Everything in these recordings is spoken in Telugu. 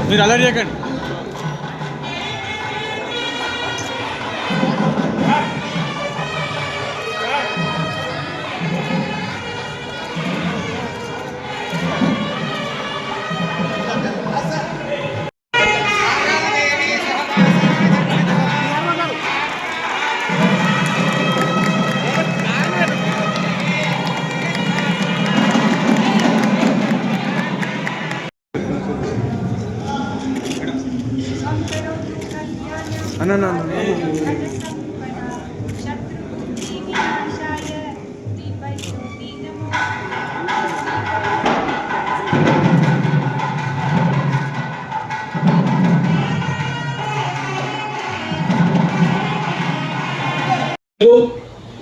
మీరు అలర్ట్ చేయకండి. అన్న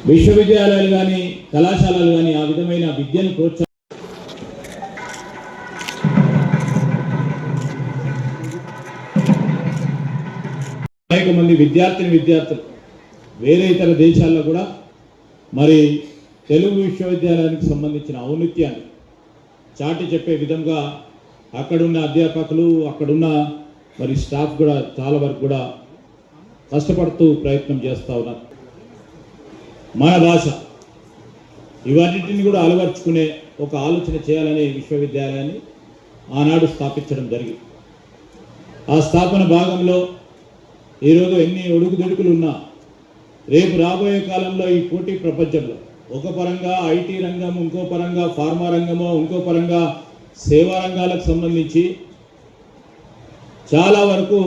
విశ్వవిద్యాలయాలు కానీ కళాశాలలు కానీ ఆ విధమైన విద్యను ప్రోత్సహం అనేక మంది విద్యార్థులు వేరే ఇతర దేశాల్లో కూడా మరి తెలుగు విశ్వవిద్యాలయానికి సంబంధించిన ఔన్నత్యాన్ని చాటి చెప్పే విధంగా అక్కడున్న అధ్యాపకులు అక్కడున్న మరి స్టాఫ్ కూడా చాలా వరకు కూడా కష్టపడుతూ ప్రయత్నం చేస్తూ ఉన్నారు. మన భాష ఇవన్నిటిని కూడా అలవర్చుకునే ఒక ఆలోచన చేయాలనే విశ్వవిద్యాలయాన్ని ఆనాడు స్థాపించడం జరిగింది. ఆ స్థాపన భాగంలో ఈరోజు ఎన్ని ఒడుకుదొడుకులు ఉన్నా రేపు రాబోయే కాలంలో ఈ పోటీ ప్రపంచంలో ఒక పరంగా ఐటీ రంగం, ఇంకో పరంగా ఫార్మా రంగమో, ఇంకో పరంగా సేవా రంగాలకు సంబంధించి చాలా వరకు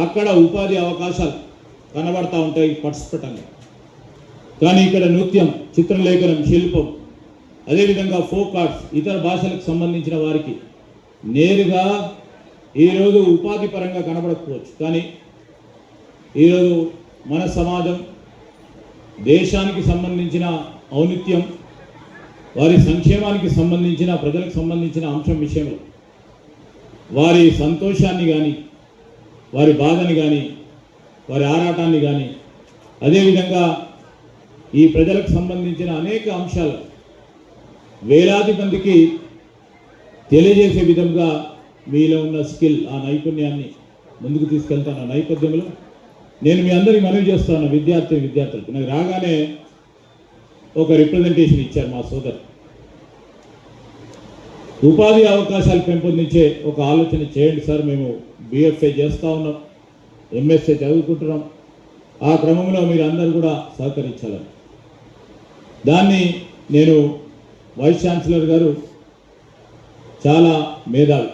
అక్కడ ఉపాధి అవకాశాలు కనబడతా ఉంటాయి పరస్పటంగా. కానీ ఇక్కడ నృత్యం, చిత్రలేఖనం, శిల్పం, అదేవిధంగా ఫోక్ ఆర్ట్స్, ఇతర భాషలకు సంబంధించిన వారికి నేరుగా ఈరోజు ఉపాధి పరంగా కనబడకపోవచ్చు. కానీ ఈరోజు మన సమాజం దేశానికి సంబంధించిన ఔన్నత్యం, వారి సంక్షేమానికి సంబంధించిన, ప్రజలకు సంబంధించిన అంశం విషయంలో వారి సంతోషాన్ని కానీ, వారి బాధని కానీ, వారి ఆరాటాన్ని కానీ, అదేవిధంగా ఈ ప్రజలకు సంబంధించిన అనేక అంశాలు వేలాది మందికి తెలియజేసే విధంగా మీలో ఉన్న స్కిల్, ఆ నైపుణ్యాన్ని ముందుకు తీసుకెళ్తాను. ఆ నేపథ్యంలో నేను మీ అందరికీ మనవి చేస్తాను, విద్యార్థులకు నాకు రాగానే ఒక రిప్రజెంటేషన్ ఇచ్చారు మా సోదరు. ఉపాధి అవకాశాలు పెంపొందించే ఒక ఆలోచన చేయండి సార్, మేము బిఎఫ్ఏ చేస్తూ ఉన్నాం, ఎంఎస్ఏ చదువుకుంటున్నాం, ఆ క్రమంలో మీరు అందరూ కూడా సహకరించాలని. దాన్ని నేను వైస్ ఛాన్సలర్ గారు చాలా మేధావి,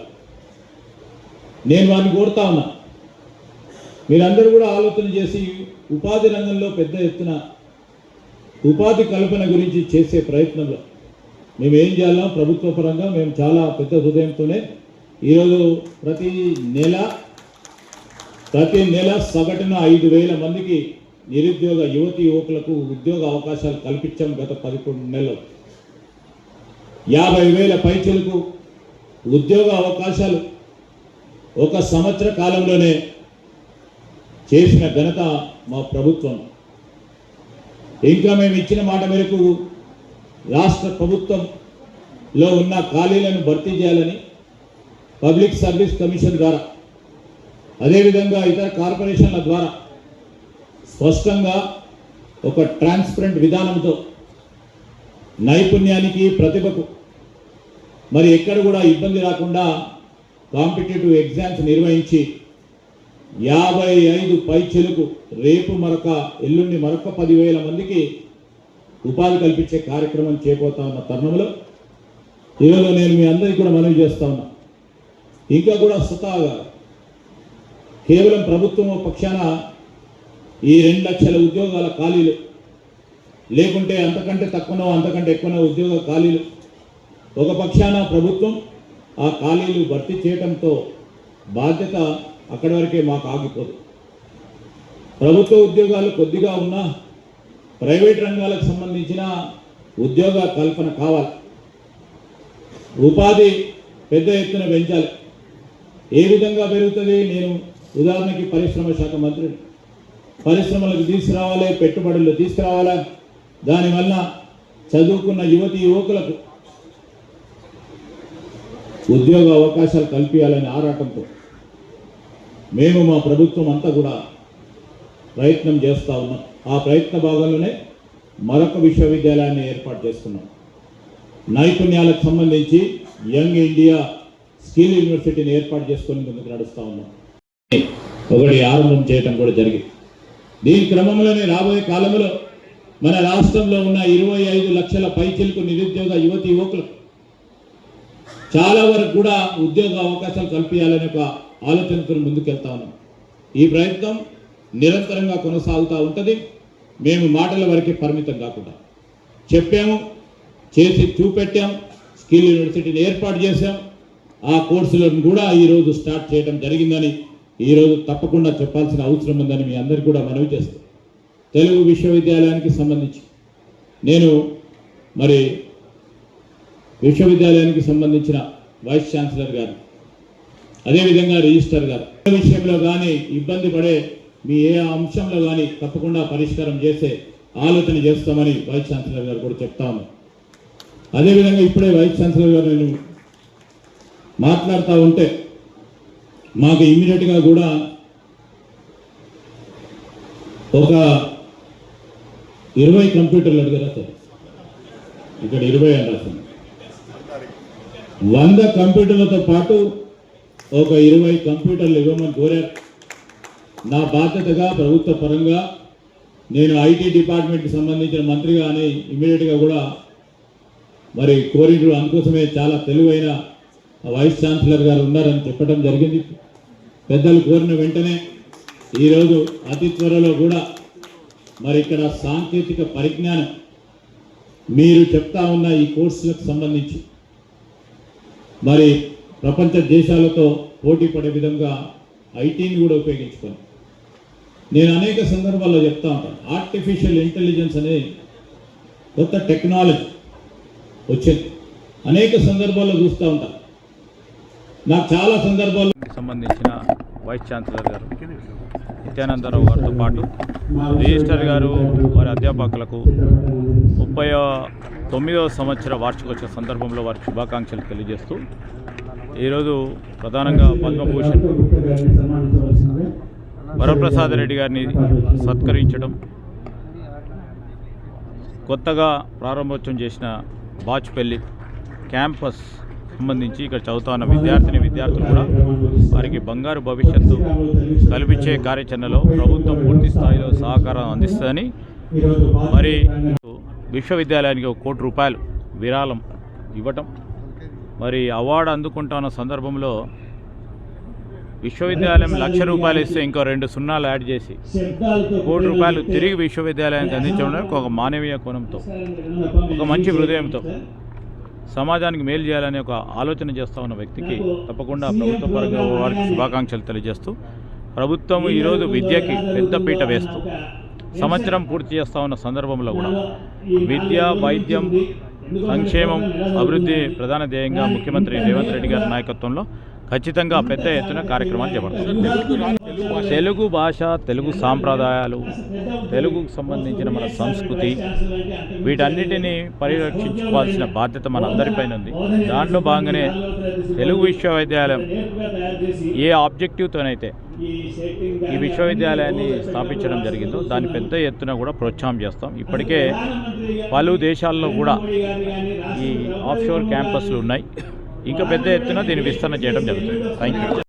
నేను వారిని కోరుతా ఉన్నా, మీరందరూ కూడా ఆలోచన చేసి ఉపాధి రంగంలో పెద్ద ఎత్తున ఉపాధి కల్పన గురించి చేసే ప్రయత్నంలో మేము ఏం చేయాలో ప్రభుత్వ పరంగా మేము చాలా పెద్ద హృదయంతోనే ఈరోజు ప్రతి నెల సగటున 5,000 మందికి నిరుద్యోగ యువతి యువకులకు ఉద్యోగ అవకాశాలు కల్పించాం. గత 11 నెలలు 50,000 పైచలకు ఉద్యోగ అవకాశాలు ఒక సంవత్సర కాలంలోనే చేసిన ఘనత మా ప్రభుత్వం. ఇంకా మేము ఇచ్చిన మాట మేరకు రాష్ట్ర ప్రభుత్వంలో ఉన్న ఖాళీలను భర్తీ చేయాలని పబ్లిక్ సర్వీస్ కమిషన్ ద్వారా, అదేవిధంగా ఇతర కార్పొరేషన్ల ద్వారా స్పష్టంగా ఒక ట్రాన్స్పరెంట్ విధానంతో నైపుణ్యానికి, ప్రతిభకు మరి ఎక్కడ కూడా ఇబ్బంది రాకుండా కాంపిటేటివ్ ఎగ్జామ్స్ నిర్వహించి 55 పైచలకు రేపు ఎల్లుండి మరొక 10,000 మందికి ఉపాధి కల్పించే కార్యక్రమం చేపడతా ఉన్న తరుణంలో ఈరోజు నేను మీ అందరికీ కూడా మనవి చేస్తా ఉన్నా, ఇంకా కూడా స్వతహాగా కేవలం ప్రభుత్వం పక్షాన ఈ 2 లక్షల ఉద్యోగాల ఖాళీలు, లేకుంటే అంతకంటే తక్కువనో అంతకంటే ఎక్కువనో ఉద్యోగ ఖాళీలు ఒక పక్షాన ప్రభుత్వం ఆ ఖాళీలు భర్తీ చేయడంతో బాధ్యత అక్కడి వరకే మాకు ఆగిపోదు. ప్రభుత్వ ఉద్యోగాలు కొద్దిగా ఉన్నా ప్రైవేట్ రంగాలకు సంబంధించిన ఉద్యోగ కల్పన కావాలి, ఉపాధి పెద్ద ఎత్తున పెంచాలి. ఏ విధంగా పెరుగుతుంది? నేను ఉదాహరణకి పరిశ్రమ శాఖ మంత్రిని, పరిశ్రమలకు తీసుకురావాలి, పెట్టుబడులు తీసుకురావాలా, దానివల్ల చదువుకున్న యువతి యువకులకు ఉద్యోగ అవకాశాలు కల్పించాలని ఆరాటంతో మేము మా ప్రభుత్వం అంతా కూడా ప్రయత్నం చేస్తూ ఉన్నాం. ఆ ప్రయత్న భాగంలోనే మరొక విశ్వవిద్యాలయాన్ని ఏర్పాటు చేస్తున్నాం. నైపుణ్యాలకు సంబంధించి యంగ్ ఇండియా స్కిల్ యూనివర్సిటీని ఏర్పాటు చేసుకొని ముందుకు నడుస్తూ ఉన్నాం. ఒకటి ఆరంభం చేయటం కూడా జరిగింది. దీని క్రమంలోనే రాబోయే కాలంలో మన రాష్ట్రంలో ఉన్న 25 లక్షల పైచిలకు నిరుద్యోగ యువతి యువకులు చాలా వరకు కూడా ఉద్యోగ అవకాశాలు కల్పించాలనే ఒక ఆలోచనతో ముందుకెళ్తా ఉన్నాం. ఈ ప్రయత్నం నిరంతరంగా కొనసాగుతూ ఉంటుంది. మేము మాటల వరకే పరిమితం కాకుండా చెప్పాము, చేసి చూపెట్టాం, స్కిల్ యూనివర్సిటీని ఏర్పాటు చేశాం. ఆ కోర్సులను కూడా ఈరోజు స్టార్ట్ చేయడం జరిగిందని ఈరోజు తప్పకుండా చెప్పాల్సిన అవసరం ఉందని మీ అందరికీ కూడా మనవి చేస్తాం. తెలుగు విశ్వవిద్యాలయానికి సంబంధించి నేను మరి విశ్వవిద్యాలయానికి సంబంధించిన వైస్ ఛాన్సలర్ గారు, అదేవిధంగా రిజిస్టర్ గారు విషయంలో కానీ ఇబ్బంది పడే మీ ఏ అంశంలో కానీ తప్పకుండా పరిష్కారం చేసే ఆలోచన చేస్తామని వైస్ ఛాన్సలర్ గారు కూడా చెప్తా ఉన్నాను. అదేవిధంగా ఇప్పుడే వైస్ ఛాన్సలర్ గారు నేను మాట్లాడుతూ ఉంటే మాకు ఇమ్మీడియట్గా కూడా ఒక 20 కంప్యూటర్లు అడిగారా సార్? ఇక్కడ 20 అని రాసింది. 100 కంప్యూటర్లతో పాటు ఒక 20 కంప్యూటర్లు ఇవ్వమని కోరారు. నా బాధ్యతగా ప్రభుత్వ పరంగా నేను ఐటీ డిపార్ట్మెంట్కి సంబంధించిన మంత్రిగానే ఇమ్మీడియట్గా కూడా మరి కోరిడ్రు అందుకోసమే చాలా తెలివైన వైస్ ఛాన్సలర్ గారు ఉన్నారని చెప్పడం జరిగింది. పెద్దలు కోరిన వెంటనే ఈరోజు అతి త్వరలో కూడా మరి ఇక్కడ సాంకేతిక పరిజ్ఞానం మీరు చెప్తా ఉన్న ఈ కోర్సులకు సంబంధించి మరి ప్రపంచ దేశాలతో పోటీ పడే విధంగా ఐటీని కూడా ఉపయోగించుకొని నేను అనేక సందర్భాల్లో చెప్తా ఉంటాను. ఆర్టిఫిషియల్ ఇంటెలిజెన్స్ అనే కొత్త టెక్నాలజీ వచ్చింది. అనేక సందర్భాల్లో చూస్తూ ఉంటాను. నాకు చాలా సందర్భాల్లో సంబంధించిన వైస్ ఛాన్సలర్ గారు నిత్యానందరావు గారితో పాటు రిజిస్టర్ గారు వారి అధ్యాపకులకు 39వ సంవత్సర వార్షికోత్సవ సందర్భంలో వారికి శుభాకాంక్షలు తెలియజేస్తూ ఈరోజు ప్రధానంగా పద్మభూషణ్ వరప్రసాద్ రెడ్డి గారిని సత్కరించడం, కొత్తగా ప్రారంభోత్సవం చేసిన బాచ్పల్లి క్యాంపస్ సంబంధించి ఇక్కడ చదువుతున్న విద్యార్థులు కూడా వారికి బంగారు భవిష్యత్తు కల్పించే కార్యాచరణలో ప్రభుత్వం పూర్తి స్థాయిలో సహకారం అందిస్తుందని మరి విశ్వవిద్యాలయానికి ₹1 కోటి విరాళం ఇవ్వటం, మరి అవార్డు అందుకుంటున్న సందర్భంలో విశ్వవిద్యాలయం ₹1,00,000 ఇస్తే ఇంకో 2 సున్నాలు యాడ్ చేసి ₹1 కోటి తిరిగి విశ్వవిద్యాలయానికి అందించడానికి ఒక మానవీయ కోణంతో, ఒక మంచి హృదయంతో సమాజానికి మేలు చేయాలనే ఒక ఆలోచన చేస్తూ ఉన్న వ్యక్తికి తప్పకుండా ప్రభుత్వ పరంగా వారికి శుభాకాంక్షలు తెలియజేస్తూ, ప్రభుత్వం ఈరోజు విద్యకి పెద్దపీట వేస్తూ సంవత్సరం పూర్తి చేస్తూ ఉన్న సందర్భంలో కూడా విద్య, వైద్యం, సంక్షేమం, అభివృద్ధి ప్రధాన ధ్యేయంగా ముఖ్యమంత్రి రేవంత్ రెడ్డి గారి నాయకత్వంలో ఖచ్చితంగా పెద్ద ఎత్తున కార్యక్రమాలు చేపడతారు. తెలుగు భాష, తెలుగు సాంప్రదాయాలు, తెలుగుకు సంబంధించిన మన సంస్కృతి, వీటన్నిటినీ పరిరక్షించుకోవాల్సిన బాధ్యత మన అందరిపైన ఉంది. దాంట్లో భాగంగానే తెలుగు విశ్వవిద్యాలయం ఏ ఆబ్జెక్టివ్తోనైతే ఈ విశ్వవిద్యాలయాన్ని స్థాపించడం జరిగిందో దాన్ని పెద్ద ఎత్తున కూడా ప్రోత్సాహం చేస్తాం. ఇప్పటికే పలు దేశాల్లో కూడా ఈ ఆఫ్షోర్ క్యాంపస్లు ఉన్నాయి. ఇంకా పెద్ద ఎత్తున దీన్ని విస్తరణ చేయడం జరుగుతుంది. Thank you.